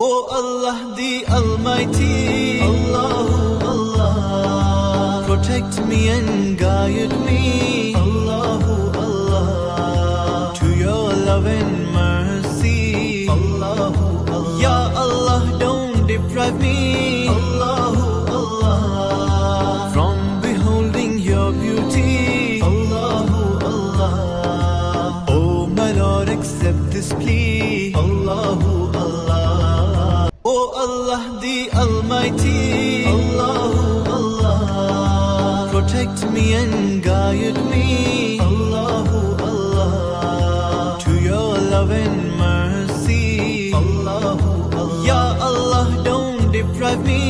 O Allah the Almighty, Allahu Allah, protect me and guide me, Allahu Allah, to your love and mercy, Allahu Allah. Ya Allah, don't deprive me, Allahu Allah, from beholding your beauty, Allahu Allah. Oh my Lord, accept this plea, Allahu Allah. O Allah the Almighty, Allahu Allah, protect me and guide me, Allahu Allah, to your love and mercy, Allahu Allah. Ya Allah, don't deprive me,